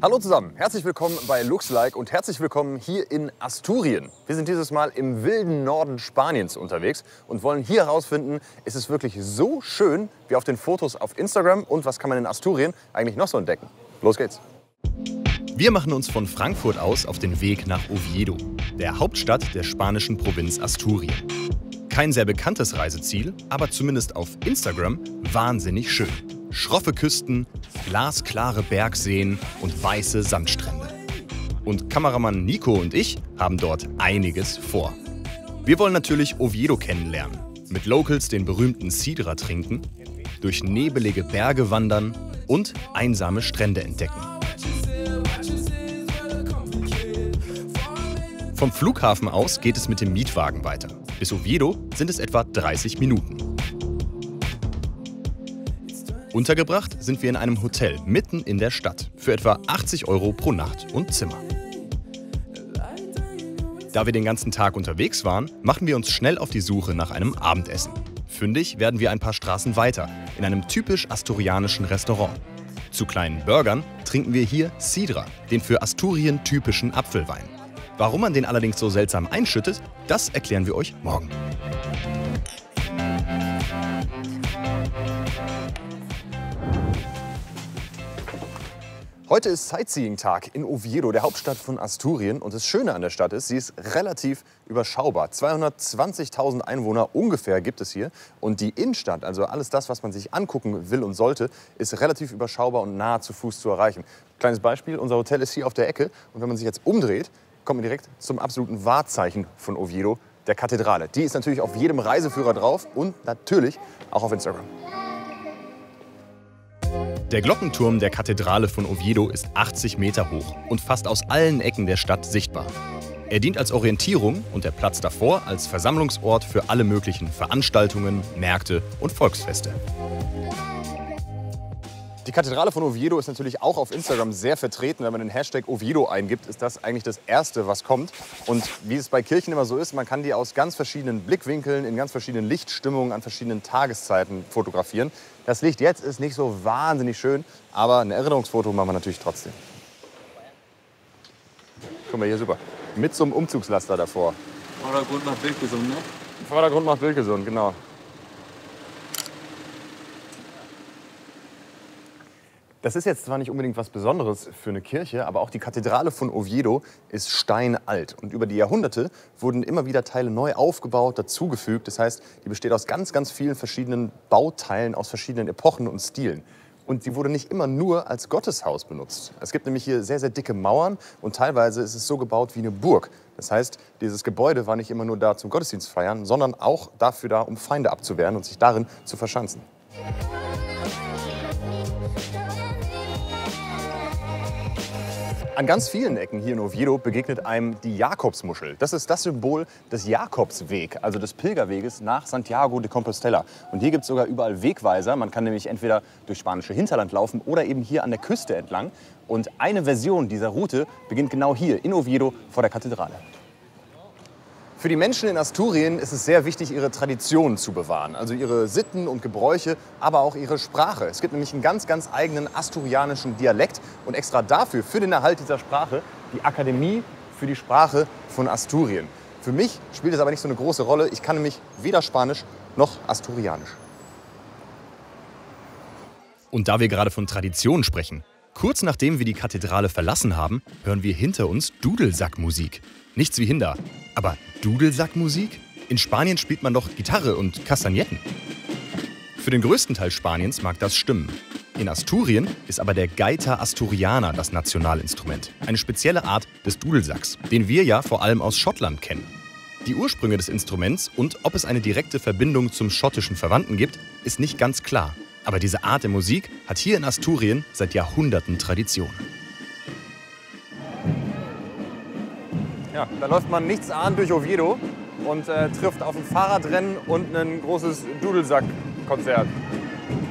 Hallo zusammen, herzlich willkommen bei LuxLike und herzlich willkommen hier in Asturien. Wir sind dieses Mal im wilden Norden Spaniens unterwegs und wollen hier herausfinden, ist es wirklich so schön wie auf den Fotos auf Instagram und was kann man in Asturien eigentlich noch so entdecken? Los geht's! Wir machen uns von Frankfurt aus auf den Weg nach Oviedo, der Hauptstadt der spanischen Provinz Asturien. Kein sehr bekanntes Reiseziel, aber zumindest auf Instagram wahnsinnig schön. Schroffe Küsten, glasklare Bergseen und weiße Sandstrände. Und Kameramann Nico und ich haben dort einiges vor. Wir wollen natürlich Oviedo kennenlernen, mit Locals den berühmten Sidra trinken, durch nebelige Berge wandern und einsame Strände entdecken. Vom Flughafen aus geht es mit dem Mietwagen weiter. Bis Oviedo sind es etwa 30 Minuten. Untergebracht sind wir in einem Hotel mitten in der Stadt für etwa 80 € pro Nacht und Zimmer. Da wir den ganzen Tag unterwegs waren, machen wir uns schnell auf die Suche nach einem Abendessen. Fündig werden wir ein paar Straßen weiter in einem typisch asturianischen Restaurant. Zu kleinen Burgern trinken wir hier Sidra, den für Asturien typischen Apfelwein. Warum man den allerdings so seltsam einschüttet, das erklären wir euch morgen. Heute ist Sightseeing-Tag in Oviedo, der Hauptstadt von Asturien. Und das Schöne an der Stadt ist, sie ist relativ überschaubar. 220.000 Einwohner ungefähr gibt es hier. Und die Innenstadt, also alles das, was man sich angucken will und sollte, ist relativ überschaubar und nah zu Fuß zu erreichen. Kleines Beispiel, unser Hotel ist hier auf der Ecke. Und wenn man sich jetzt umdreht, kommt man direkt zum absoluten Wahrzeichen von Oviedo, der Kathedrale. Die ist natürlich auf jedem Reiseführer drauf und natürlich auch auf Instagram. Der Glockenturm der Kathedrale von Oviedo ist 80 Meter hoch und fast aus allen Ecken der Stadt sichtbar. Er dient als Orientierung und der Platz davor als Versammlungsort für alle möglichen Veranstaltungen, Märkte und Volksfeste. Die Kathedrale von Oviedo ist natürlich auch auf Instagram sehr vertreten. Wenn man den Hashtag Oviedo eingibt, ist das eigentlich das Erste, was kommt. Und wie es bei Kirchen immer so ist, man kann die aus ganz verschiedenen Blickwinkeln, in ganz verschiedenen Lichtstimmungen, an verschiedenen Tageszeiten fotografieren. Das Licht jetzt ist nicht so wahnsinnig schön, aber ein Erinnerungsfoto machen wir natürlich trotzdem. Guck mal hier, super. Mit so einem Umzugslaster davor. Vordergrund macht Bild gesund, ne? Vordergrund macht Bild gesund, genau. Das ist jetzt zwar nicht unbedingt was Besonderes für eine Kirche, aber auch die Kathedrale von Oviedo ist steinalt. Und über die Jahrhunderte wurden immer wieder Teile neu aufgebaut, dazugefügt. Das heißt, die besteht aus ganz, ganz vielen verschiedenen Bauteilen aus verschiedenen Epochen und Stilen. Und sie wurde nicht immer nur als Gotteshaus benutzt. Es gibt nämlich hier sehr, sehr dicke Mauern und teilweise ist es so gebaut wie eine Burg. Das heißt, dieses Gebäude war nicht immer nur da zum Gottesdienst feiern, sondern auch dafür da, um Feinde abzuwehren und sich darin zu verschanzen. An ganz vielen Ecken hier in Oviedo begegnet einem die Jakobsmuschel. Das ist das Symbol des Jakobsweg, also des Pilgerweges nach Santiago de Compostela. Und hier gibt es sogar überall Wegweiser. Man kann nämlich entweder durch spanische Hinterland laufen oder eben hier an der Küste entlang. Und eine Version dieser Route beginnt genau hier in Oviedo vor der Kathedrale. Für die Menschen in Asturien ist es sehr wichtig, ihre Traditionen zu bewahren. Also ihre Sitten und Gebräuche, aber auch ihre Sprache. Es gibt nämlich einen ganz, ganz eigenen asturianischen Dialekt. Und extra dafür, für den Erhalt dieser Sprache, die Akademie für die Sprache von Asturien. Für mich spielt es aber nicht so eine große Rolle. Ich kann nämlich weder Spanisch noch Asturianisch. Und da wir gerade von Tradition sprechen, kurz nachdem wir die Kathedrale verlassen haben, hören wir hinter uns Dudelsackmusik. Nichts wie Hinder. Aber Dudelsackmusik? In Spanien spielt man doch Gitarre und Kastagnetten. Für den größten Teil Spaniens mag das stimmen. In Asturien ist aber der Gaita Asturiana das Nationalinstrument. Eine spezielle Art des Dudelsacks, den wir ja vor allem aus Schottland kennen. Die Ursprünge des Instruments und ob es eine direkte Verbindung zum schottischen Verwandten gibt, ist nicht ganz klar. Aber diese Art der Musik hat hier in Asturien seit Jahrhunderten Tradition. Ja, da läuft man nichtsahnd durch Oviedo und trifft auf ein Fahrradrennen und ein großes Dudelsack-Konzert.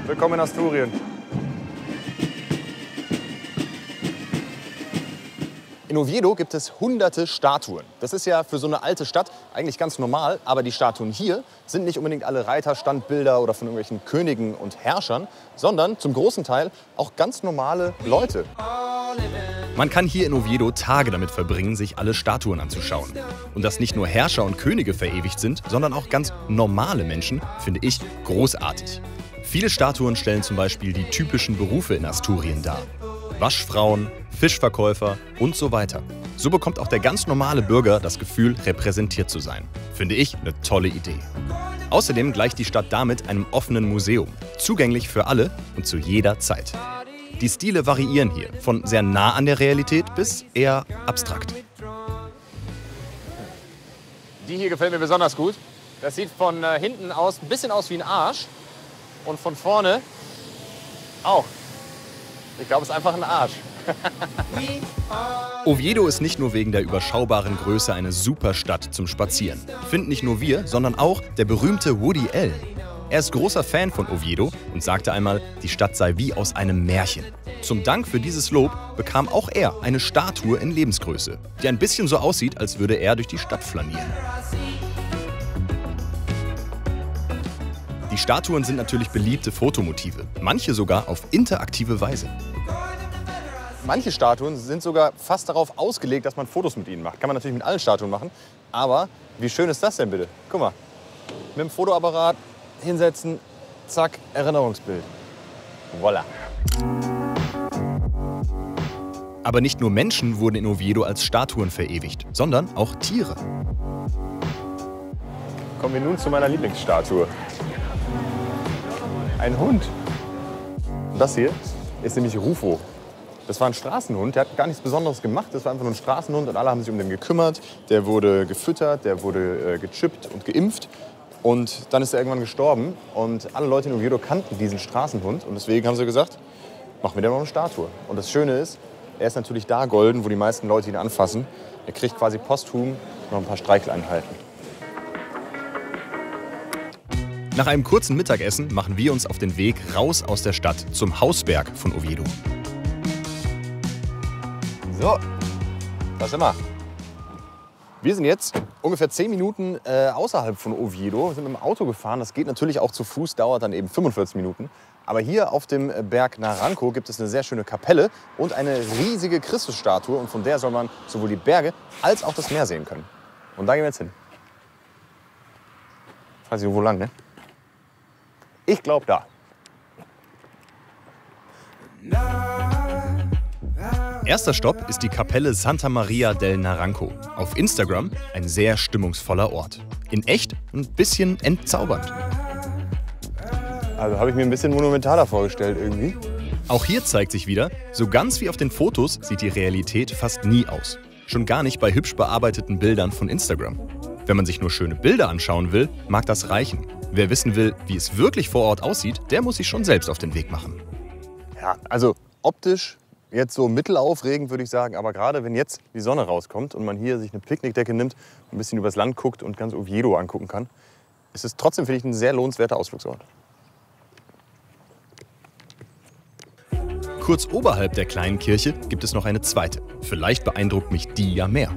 Willkommen in Asturien. In Oviedo gibt es hunderte Statuen. Das ist ja für so eine alte Stadt eigentlich ganz normal, aber die Statuen hier sind nicht unbedingt alle Reiterstandbilder oder von irgendwelchen Königen und Herrschern, sondern zum großen Teil auch ganz normale Leute. Man kann hier in Oviedo Tage damit verbringen, sich alle Statuen anzuschauen. Und dass nicht nur Herrscher und Könige verewigt sind, sondern auch ganz normale Menschen, finde ich großartig. Viele Statuen stellen zum Beispiel die typischen Berufe in Asturien dar. Waschfrauen, Fischverkäufer und so weiter. So bekommt auch der ganz normale Bürger das Gefühl, repräsentiert zu sein. Finde ich eine tolle Idee. Außerdem gleicht die Stadt damit einem offenen Museum, zugänglich für alle und zu jeder Zeit. Die Stile variieren hier, von sehr nah an der Realität bis eher abstrakt. Die hier gefällt mir besonders gut. Das sieht von hinten aus ein bisschen aus wie ein Arsch und von vorne auch. Ich glaube, es ist einfach ein Arsch. Oviedo ist nicht nur wegen der überschaubaren Größe eine super Stadt zum Spazieren. Finden nicht nur wir, sondern auch der berühmte Woody Allen. Er ist großer Fan von Oviedo und sagte einmal, die Stadt sei wie aus einem Märchen. Zum Dank für dieses Lob bekam auch er eine Statue in Lebensgröße, die ein bisschen so aussieht, als würde er durch die Stadt flanieren. Die Statuen sind natürlich beliebte Fotomotive, manche sogar auf interaktive Weise. Manche Statuen sind sogar fast darauf ausgelegt, dass man Fotos mit ihnen macht. Kann man natürlich mit allen Statuen machen, aber wie schön ist das denn bitte? Guck mal, mit dem Fotoapparat hinsetzen, zack, Erinnerungsbild. Voila. Aber nicht nur Menschen wurden in Oviedo als Statuen verewigt, sondern auch Tiere. Kommen wir nun zu meiner Lieblingsstatue. Ein Hund. Und das hier ist nämlich Rufo. Das war ein Straßenhund, der hat gar nichts Besonderes gemacht. Das war einfach nur ein Straßenhund und alle haben sich um den gekümmert. Der wurde gefüttert, der wurde gechippt und geimpft. Und dann ist er irgendwann gestorben. Und alle Leute in Oviedo kannten diesen Straßenhund. Und deswegen haben sie gesagt, machen wir dem noch eine Statue. Und das Schöne ist, er ist natürlich da golden, wo die meisten Leute ihn anfassen. Er kriegt quasi posthum noch ein paar Streicheleinheiten. Nach einem kurzen Mittagessen machen wir uns auf den Weg raus aus der Stadt zum Hausberg von Oviedo. So, da sind wir. Wir sind jetzt ungefähr 10 Minuten außerhalb von Oviedo. Wir sind mit dem Auto gefahren. Das geht natürlich auch zu Fuß, dauert dann eben 45 Minuten. Aber hier auf dem Berg Naranco gibt es eine sehr schöne Kapelle und eine riesige Christusstatue. Und von der soll man sowohl die Berge als auch das Meer sehen können. Und da gehen wir jetzt hin. Ich weiß nicht, wo lang, ne? Ich glaube da. Erster Stopp ist die Kapelle Santa Maria del Naranco. Auf Instagram ein sehr stimmungsvoller Ort. In echt ein bisschen entzaubernd. Also habe ich mir ein bisschen monumentaler vorgestellt irgendwie. Auch hier zeigt sich wieder, so ganz wie auf den Fotos sieht die Realität fast nie aus. Schon gar nicht bei hübsch bearbeiteten Bildern von Instagram. Wenn man sich nur schöne Bilder anschauen will, mag das reichen. Wer wissen will, wie es wirklich vor Ort aussieht, der muss sich schon selbst auf den Weg machen. Ja, also optisch jetzt so mittelaufregend, würde ich sagen. Aber gerade wenn jetzt die Sonne rauskommt und man hier sich eine Picknickdecke nimmt, ein bisschen übers Land guckt und ganz Oviedo angucken kann, ist es trotzdem, finde ich, ein sehr lohnenswerter Ausflugsort. Kurz oberhalb der kleinen Kirche gibt es noch eine zweite. Vielleicht beeindruckt mich die ja mehr.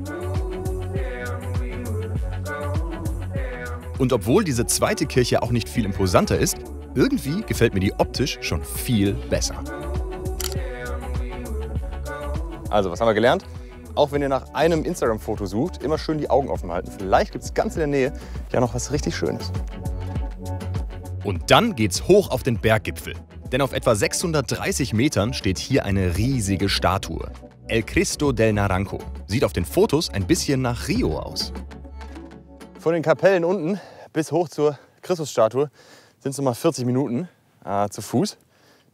Und obwohl diese zweite Kirche auch nicht viel imposanter ist, irgendwie gefällt mir die optisch schon viel besser. Also, was haben wir gelernt? Auch wenn ihr nach einem Instagram-Foto sucht, immer schön die Augen offen halten. Vielleicht gibt es ganz in der Nähe ja noch was richtig Schönes. Und dann geht's hoch auf den Berggipfel. Denn auf etwa 630 Metern steht hier eine riesige Statue. El Cristo del Naranco. Sieht auf den Fotos ein bisschen nach Rio aus. Von den Kapellen unten bis hoch zur Christusstatue sind es nochmal 40 Minuten zu Fuß.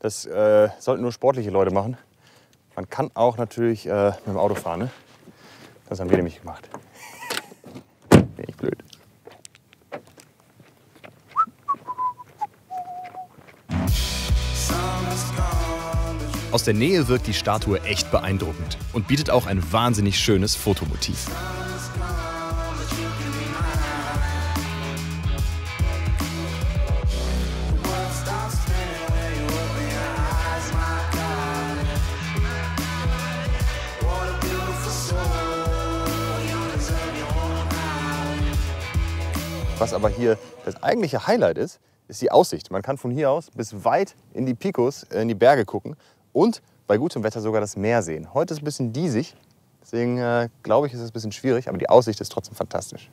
Das sollten nur sportliche Leute machen. Man kann auch natürlich mit dem Auto fahren. Ne? Das haben wir nämlich gemacht. Bin ich blöd. Aus der Nähe wirkt die Statue echt beeindruckend und bietet auch ein wahnsinnig schönes Fotomotiv. Was aber hier das eigentliche Highlight ist, ist die Aussicht. Man kann von hier aus bis weit in die Picos, in die Berge gucken. Und bei gutem Wetter sogar das Meer sehen. Heute ist ein bisschen diesig, deswegen glaube ich, ist es ein bisschen schwierig, aber die Aussicht ist trotzdem fantastisch.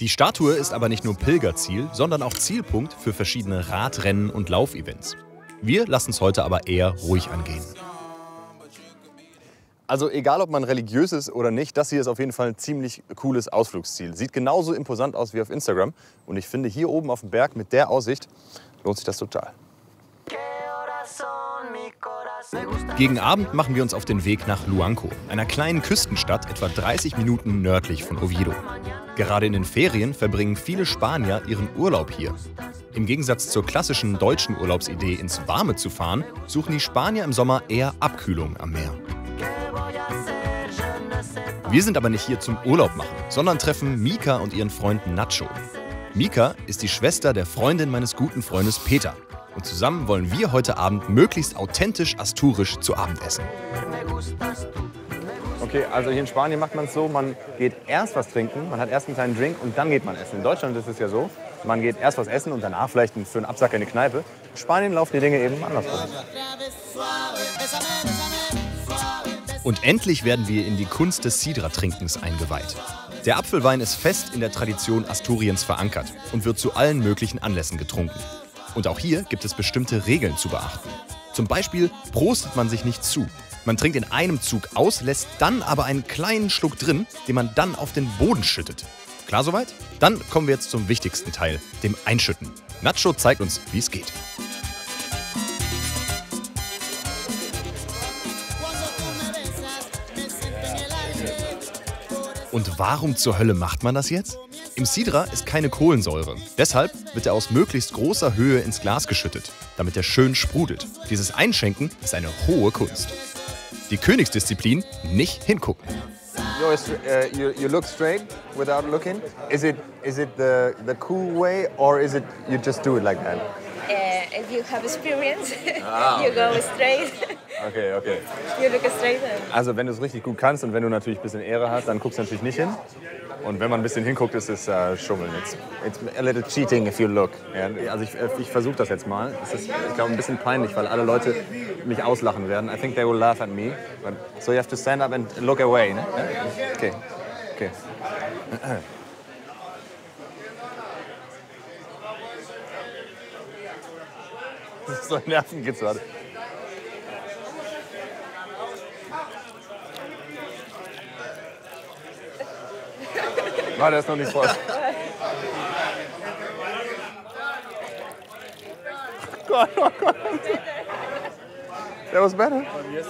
Die Statue ist aber nicht nur Pilgerziel, sondern auch Zielpunkt für verschiedene Radrennen und Laufevents. Wir lassen es heute aber eher ruhig angehen. Also egal, ob man religiös ist oder nicht, das hier ist auf jeden Fall ein ziemlich cooles Ausflugsziel. Sieht genauso imposant aus wie auf Instagram. Und ich finde, hier oben auf dem Berg mit der Aussicht lohnt sich das total. Gegen Abend machen wir uns auf den Weg nach Luanco, einer kleinen Küstenstadt etwa 30 Minuten nördlich von Oviedo. Gerade in den Ferien verbringen viele Spanier ihren Urlaub hier. Im Gegensatz zur klassischen deutschen Urlaubsidee, ins Warme zu fahren, suchen die Spanier im Sommer eher Abkühlung am Meer. Wir sind aber nicht hier zum Urlaub machen, sondern treffen Mika und ihren Freund Nacho. Mika ist die Schwester der Freundin meines guten Freundes Peter. Und zusammen wollen wir heute Abend möglichst authentisch asturisch zu Abend essen. Okay, also hier in Spanien macht man es so, man geht erst was trinken, man hat erst einen kleinen Drink und dann geht man essen. In Deutschland ist es ja so, man geht erst was essen und danach vielleicht für einen Absacker in die Kneipe. In Spanien laufen die Dinge eben andersrum. Und endlich werden wir in die Kunst des Sidra-Trinkens eingeweiht. Der Apfelwein ist fest in der Tradition Asturiens verankert und wird zu allen möglichen Anlässen getrunken. Und auch hier gibt es bestimmte Regeln zu beachten. Zum Beispiel prostet man sich nicht zu. Man trinkt in einem Zug aus, lässt dann aber einen kleinen Schluck drin, den man dann auf den Boden schüttet. Klar soweit? Dann kommen wir jetzt zum wichtigsten Teil, dem Einschütten. Nacho zeigt uns, wie es geht. Und warum zur Hölle macht man das jetzt? Im Sidra ist keine Kohlensäure. Deshalb wird er aus möglichst großer Höhe ins Glas geschüttet, damit er schön sprudelt. Dieses Einschenken ist eine hohe Kunst. Die Königsdisziplin: nicht hingucken. You look straight without looking. Is it the cool way or is it you just do it like that? If you have experience, you go straight. Okay. You look straight. Also wenn du es richtig gut kannst und wenn du natürlich ein bisschen Ehre hast, dann guckst du natürlich nicht hin. Und wenn man ein bisschen hinguckt, ist es Schummeln. It's a little cheating if you look. Ja, also ich versuche das jetzt mal. Es ist, ich glaube, ein bisschen peinlich, weil alle Leute mich auslachen werden. I think they will laugh at me. But, so you have to stand up and look away. Ne? Okay. Das ist so ein Nervenkitzel. War das noch nicht voll? Gott. That was better?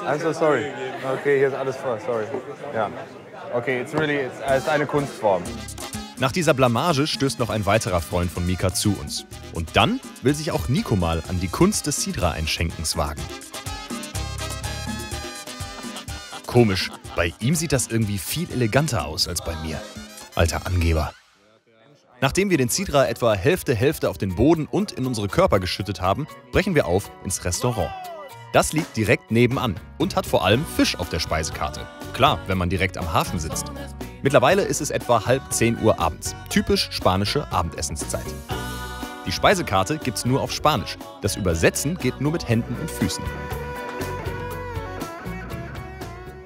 I'm so sorry. Okay, hier ist alles voll, sorry. Ja. Okay, es ist eine Kunstform. Nach dieser Blamage stößt noch ein weiterer Freund von Mika zu uns. Und dann will sich auch Nico mal an die Kunst des Sidra-Einschenkens wagen. Komisch, bei ihm sieht das irgendwie viel eleganter aus als bei mir. Alter Angeber. Nachdem wir den Sidra etwa Hälfte auf den Boden und in unsere Körper geschüttet haben, brechen wir auf ins Restaurant. Das liegt direkt nebenan und hat vor allem Fisch auf der Speisekarte. Klar, wenn man direkt am Hafen sitzt. Mittlerweile ist es etwa 9:30 Uhr abends. Typisch spanische Abendessenszeit. Die Speisekarte gibt's nur auf Spanisch. Das Übersetzen geht nur mit Händen und Füßen.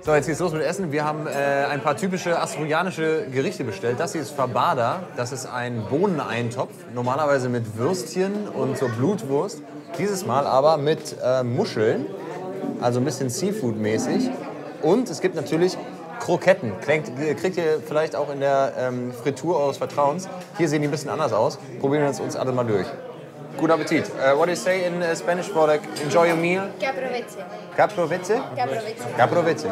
So, jetzt geht's los mit Essen. Wir haben ein paar typische asturianische Gerichte bestellt. Das hier ist Fabada. Das ist ein Bohneneintopf, normalerweise mit Würstchen und so Blutwurst. Dieses Mal aber mit Muscheln, also ein bisschen Seafood-mäßig. Und es gibt natürlich Kroketten. Kriegt ihr vielleicht auch in der Frittur eures Vertrauens. Hier sehen die ein bisschen anders aus. Probieren wir uns alle mal durch. Guten Appetit. What do you say in Spanish for like enjoy your meal? Que aproveche. Caproveche? Que aproveche. Caproveche.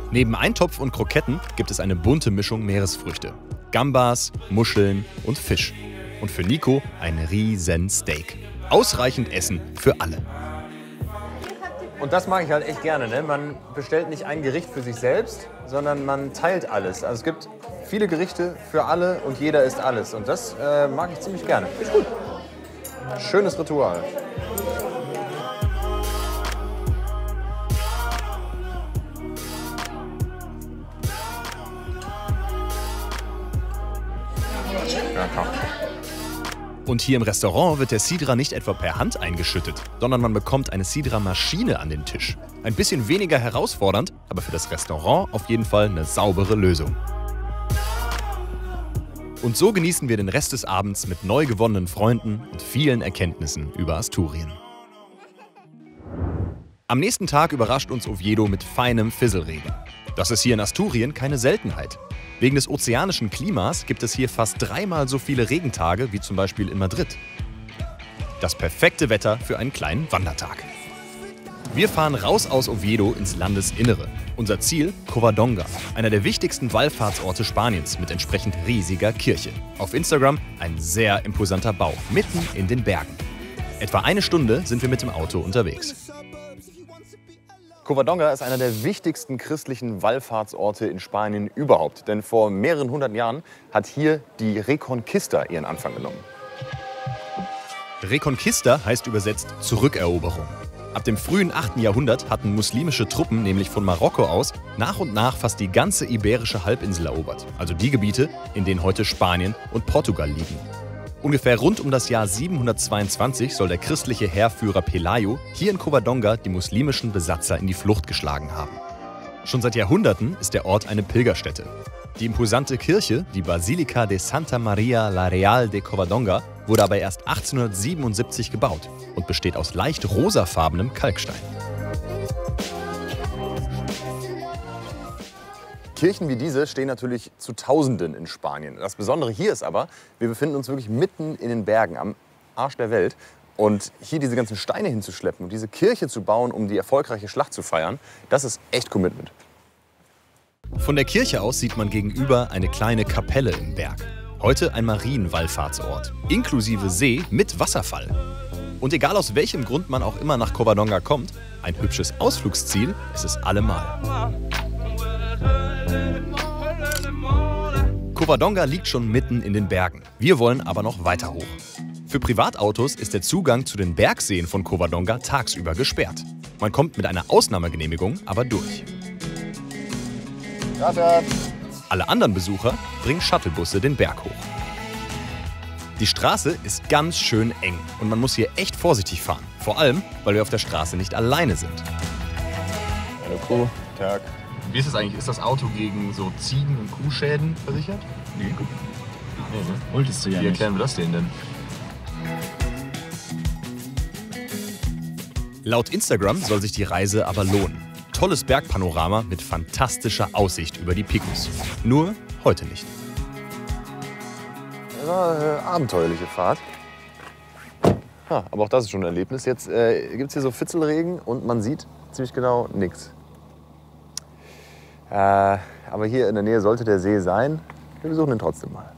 Neben Eintopf und Kroketten gibt es eine bunte Mischung Meeresfrüchte. Gambas, Muscheln und Fisch. Und für Nico ein riesen Steak. Ausreichend Essen für alle. Und das mag ich halt echt gerne. Ne? Man bestellt nicht ein Gericht für sich selbst, sondern man teilt alles. Also es gibt viele Gerichte für alle und jeder isst alles. Und das mag ich ziemlich gerne. Ist gut. Schönes Ritual. Ja, klar. Und hier im Restaurant wird der Sidra nicht etwa per Hand eingeschüttet, sondern man bekommt eine Sidra-Maschine an den Tisch. Ein bisschen weniger herausfordernd, aber für das Restaurant auf jeden Fall eine saubere Lösung. Und so genießen wir den Rest des Abends mit neu gewonnenen Freunden und vielen Erkenntnissen über Asturien. Am nächsten Tag überrascht uns Oviedo mit feinem Fisselregen. Das ist hier in Asturien keine Seltenheit. Wegen des ozeanischen Klimas gibt es hier fast 3-mal so viele Regentage wie zum Beispiel in Madrid. Das perfekte Wetter für einen kleinen Wandertag. Wir fahren raus aus Oviedo ins Landesinnere. Unser Ziel Covadonga, einer der wichtigsten Wallfahrtsorte Spaniens mit entsprechend riesiger Kirche. Auf Instagram ein sehr imposanter Bau, mitten in den Bergen. Etwa eine Stunde sind wir mit dem Auto unterwegs. Covadonga ist einer der wichtigsten christlichen Wallfahrtsorte in Spanien überhaupt. Denn vor mehreren 100 Jahren hat hier die Reconquista ihren Anfang genommen. Reconquista heißt übersetzt Zurückeroberung. Ab dem frühen 8. Jahrhundert hatten muslimische Truppen nämlich von Marokko aus nach und nach fast die ganze iberische Halbinsel erobert. Also die Gebiete, in denen heute Spanien und Portugal liegen. Ungefähr rund um das Jahr 722 soll der christliche Heerführer Pelayo hier in Covadonga die muslimischen Besatzer in die Flucht geschlagen haben. Schon seit Jahrhunderten ist der Ort eine Pilgerstätte. Die imposante Kirche, die Basilica de Santa Maria la Real de Covadonga, wurde aber erst 1877 gebaut und besteht aus leicht rosafarbenem Kalkstein. Kirchen wie diese stehen natürlich zu Tausenden in Spanien. Das Besondere hier ist aber, wir befinden uns wirklich mitten in den Bergen, am Arsch der Welt. Und hier diese ganzen Steine hinzuschleppen und diese Kirche zu bauen, um die erfolgreiche Schlacht zu feiern, das ist echt Commitment. Von der Kirche aus sieht man gegenüber eine kleine Kapelle im Berg. Heute ein Marienwallfahrtsort, inklusive See mit Wasserfall. Und egal aus welchem Grund man auch immer nach Covadonga kommt, ein hübsches Ausflugsziel ist es allemal. Covadonga liegt schon mitten in den Bergen. Wir wollen aber noch weiter hoch. Für Privatautos ist der Zugang zu den Bergseen von Covadonga tagsüber gesperrt. Man kommt mit einer Ausnahmegenehmigung aber durch. Alle anderen Besucher bringen Shuttlebusse den Berg hoch. Die Straße ist ganz schön eng und man muss hier echt vorsichtig fahren. Vor allem, weil wir auf der Straße nicht alleine sind. Hallo Kuh, Tag. Wie ist das eigentlich? Ist das Auto gegen so Ziegen- und Kuhschäden versichert? Nee. Wolltest du ja Wie nicht. erklären wir das denen denn? Laut Instagram soll sich die Reise aber lohnen. Tolles Bergpanorama mit fantastischer Aussicht über die Picos. Nur heute nicht. Das war eine abenteuerliche Fahrt. Aber auch das ist schon ein Erlebnis. Jetzt gibt es hier so Fitzelregen und man sieht ziemlich genau nichts. Aber hier in der Nähe sollte der See sein. Wir besuchen ihn trotzdem mal.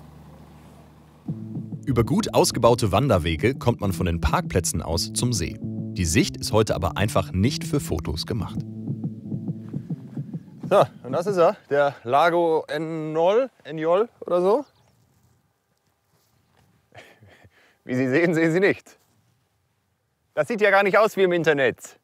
Über gut ausgebaute Wanderwege kommt man von den Parkplätzen aus zum See. Die Sicht ist heute aber einfach nicht für Fotos gemacht. So, und das ist er, der Lago Enyol oder so. Wie Sie sehen, sehen Sie nicht. Das sieht ja gar nicht aus wie im Internet.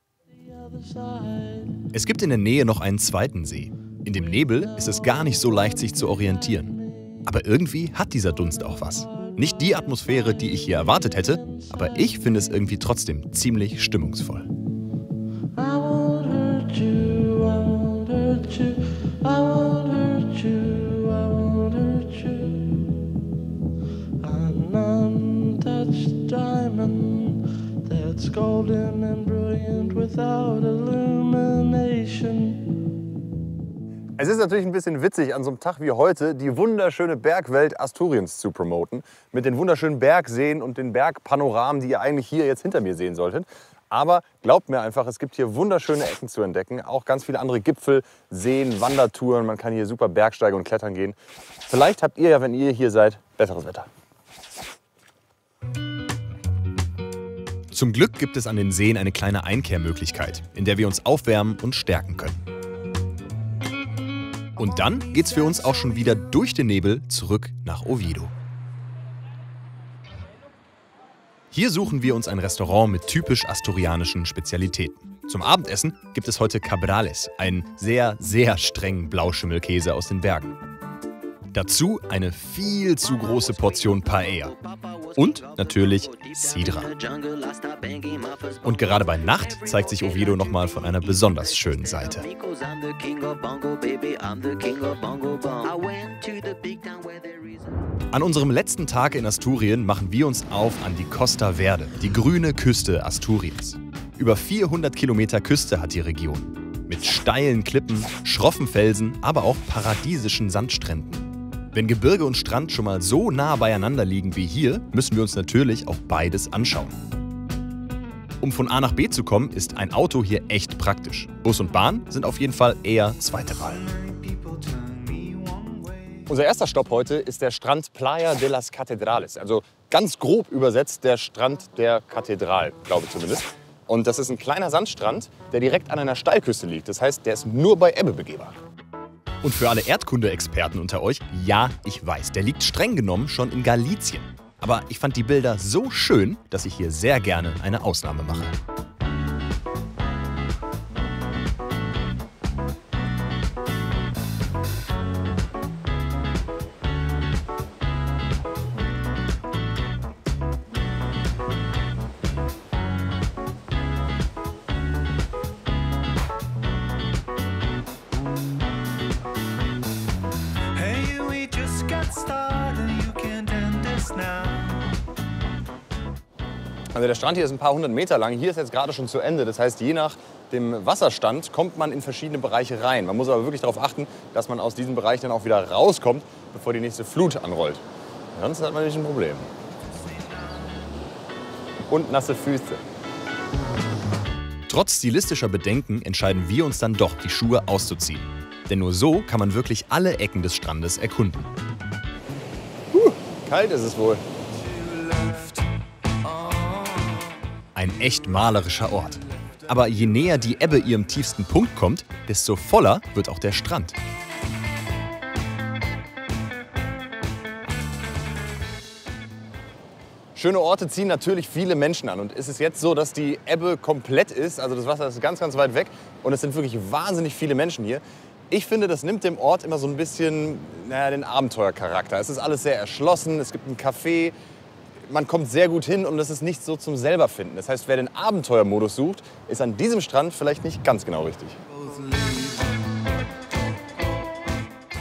Es gibt in der Nähe noch einen zweiten See. In dem Nebel ist es gar nicht so leicht, sich zu orientieren. Aber irgendwie hat dieser Dunst auch was. Nicht die Atmosphäre, die ich hier erwartet hätte, aber ich finde es irgendwie trotzdem ziemlich stimmungsvoll. Es ist natürlich ein bisschen witzig, an so einem Tag wie heute die wunderschöne Bergwelt Asturiens zu promoten. Mit den wunderschönen Bergseen und den Bergpanoramen, die ihr eigentlich hier jetzt hinter mir sehen solltet. Aber glaubt mir einfach, es gibt hier wunderschöne Ecken zu entdecken. Auch ganz viele andere Gipfel, Seen, Wandertouren. Man kann hier super Bergsteigen und klettern gehen. Vielleicht habt ihr ja, wenn ihr hier seid, besseres Wetter. Zum Glück gibt es an den Seen eine kleine Einkehrmöglichkeit, in der wir uns aufwärmen und stärken können. Und dann geht's für uns auch schon wieder durch den Nebel zurück nach Oviedo. Hier suchen wir uns ein Restaurant mit typisch asturianischen Spezialitäten. Zum Abendessen gibt es heute Cabrales, einen sehr, sehr strengen Blauschimmelkäse aus den Bergen. Dazu eine viel zu große Portion Paella. Und natürlich Sidra. Und gerade bei Nacht zeigt sich Oviedo nochmal von einer besonders schönen Seite. An unserem letzten Tag in Asturien machen wir uns auf an die Costa Verde, die grüne Küste Asturiens. Über 400 Kilometer Küste hat die Region. Mit steilen Klippen, schroffen Felsen, aber auch paradiesischen Sandstränden. Wenn Gebirge und Strand schon mal so nah beieinander liegen wie hier, müssen wir uns natürlich auch beides anschauen. Um von A nach B zu kommen, ist ein Auto hier echt praktisch. Bus und Bahn sind auf jeden Fall eher zweite Wahl. Unser erster Stopp heute ist der Strand Playa de las Catedrales. Also ganz grob übersetzt der Strand der Kathedral, glaube ich zumindest. Und das ist ein kleiner Sandstrand, der direkt an einer Steilküste liegt. Das heißt, der ist nur bei Ebbe begehbar. Und für alle Erdkunde-Experten unter euch, ja, ich weiß, der liegt streng genommen schon in Galicien. Aber ich fand die Bilder so schön, dass ich hier sehr gerne eine Ausnahme mache. Also der Strand hier ist ein paar hundert Meter lang. Hier ist jetzt gerade schon zu Ende. Das heißt, je nach dem Wasserstand kommt man in verschiedene Bereiche rein. Man muss aber wirklich darauf achten, dass man aus diesem Bereich dann auch wieder rauskommt, bevor die nächste Flut anrollt. Sonst hat man nämlich ein Problem. Und nasse Füße. Trotz stilistischer Bedenken entscheiden wir uns dann doch, die Schuhe auszuziehen. Denn nur so kann man wirklich alle Ecken des Strandes erkunden. Kalt ist es wohl. Ein echt malerischer Ort. Aber je näher die Ebbe ihrem tiefsten Punkt kommt, desto voller wird auch der Strand. Schöne Orte ziehen natürlich viele Menschen an. Und es ist jetzt so, dass die Ebbe komplett ist. Also das Wasser ist ganz, ganz weit weg. Und es sind wirklich wahnsinnig viele Menschen hier. Ich finde, das nimmt dem Ort immer so ein bisschen den Abenteuercharakter. Es ist alles sehr erschlossen. Es gibt ein Café. Man kommt sehr gut hin und es ist nicht so zum Selberfinden. Das heißt, wer den Abenteuermodus sucht, ist an diesem Strand vielleicht nicht ganz genau richtig.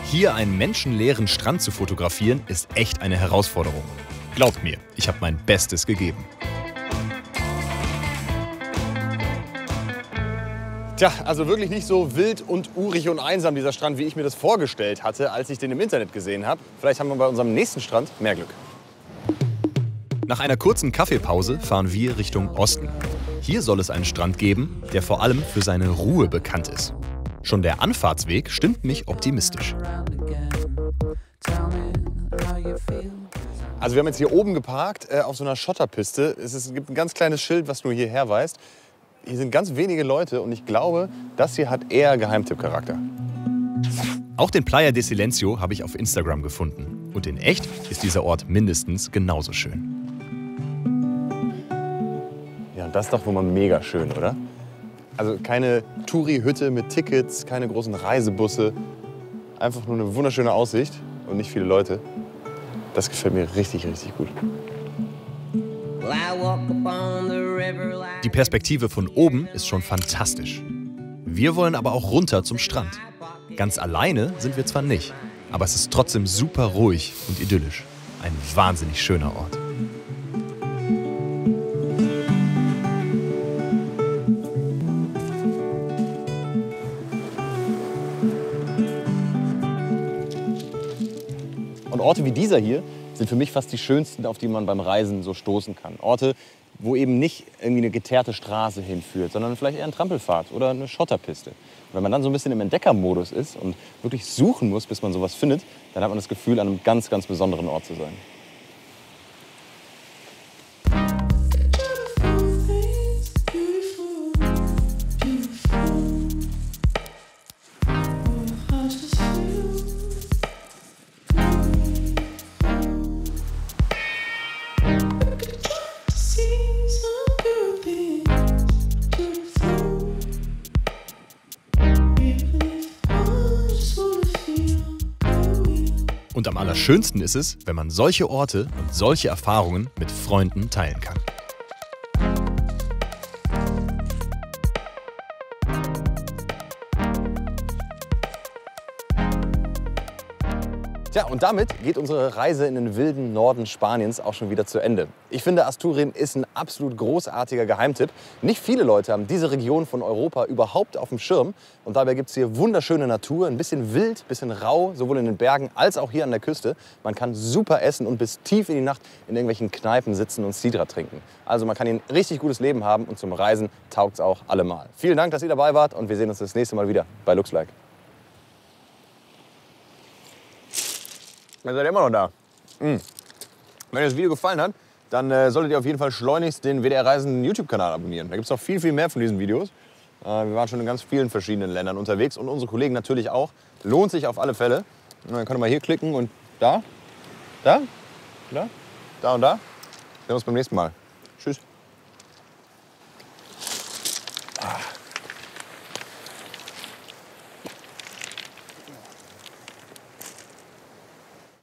Hier einen menschenleeren Strand zu fotografieren, ist echt eine Herausforderung. Glaubt mir, ich habe mein Bestes gegeben. Tja, also wirklich nicht so wild und urig und einsam dieser Strand, wie ich mir das vorgestellt hatte, als ich den im Internet gesehen habe. Vielleicht haben wir bei unserem nächsten Strand mehr Glück. Nach einer kurzen Kaffeepause fahren wir Richtung Osten. Hier soll es einen Strand geben, der vor allem für seine Ruhe bekannt ist. Schon der Anfahrtsweg stimmt mich optimistisch. Also wir haben jetzt hier oben geparkt, auf so einer Schotterpiste. Es gibt ein ganz kleines Schild, was nur hierher weist. Hier sind ganz wenige Leute und ich glaube, das hier hat eher Geheimtippcharakter. Auch den Playa de Silencio habe ich auf Instagram gefunden. Und in echt ist dieser Ort mindestens genauso schön. Ja, und das ist doch wohl mal mega schön, oder? Also keine Touri-Hütte mit Tickets, keine großen Reisebusse. Einfach nur eine wunderschöne Aussicht und nicht viele Leute. Das gefällt mir richtig, richtig gut. Die Perspektive von oben ist schon fantastisch. Wir wollen aber auch runter zum Strand. Ganz alleine sind wir zwar nicht, aber es ist trotzdem super ruhig und idyllisch. Ein wahnsinnig schöner Ort. Und Orte wie dieser hier sind für mich fast die schönsten, auf die man beim Reisen so stoßen kann. Orte, wo eben nicht irgendwie eine geteerte Straße hinführt, sondern vielleicht eher ein Trampelpfad oder eine Schotterpiste. Und wenn man dann so ein bisschen im Entdeckermodus ist und wirklich suchen muss, bis man sowas findet, dann hat man das Gefühl, an einem ganz, ganz besonderen Ort zu sein. Und am schönsten ist es, wenn man solche Orte und solche Erfahrungen mit Freunden teilen kann. Tja, und damit geht unsere Reise in den wilden Norden Spaniens auch schon wieder zu Ende. Ich finde, Asturien ist ein absolut großartiger Geheimtipp. Nicht viele Leute haben diese Region von Europa überhaupt auf dem Schirm. Und dabei gibt es hier wunderschöne Natur, ein bisschen wild, ein bisschen rau, sowohl in den Bergen als auch hier an der Küste. Man kann super essen und bis tief in die Nacht in irgendwelchen Kneipen sitzen und Sidra trinken. Also man kann hier ein richtig gutes Leben haben und zum Reisen taugt es auch allemal. Vielen Dank, dass ihr dabei wart und wir sehen uns das nächste Mal wieder bei Looks Like. Ihr seid immer noch da. Wenn euch das Video gefallen hat, dann solltet ihr auf jeden Fall schleunigst den WDR Reisen YouTube-Kanal abonnieren. Da gibt es noch viel, viel mehr von diesen Videos. Wir waren schon in ganz vielen verschiedenen Ländern unterwegs und unsere Kollegen natürlich auch. Lohnt sich auf alle Fälle. Und dann könnt ihr mal hier klicken und da und da. Sehen wir uns beim nächsten Mal. Tschüss.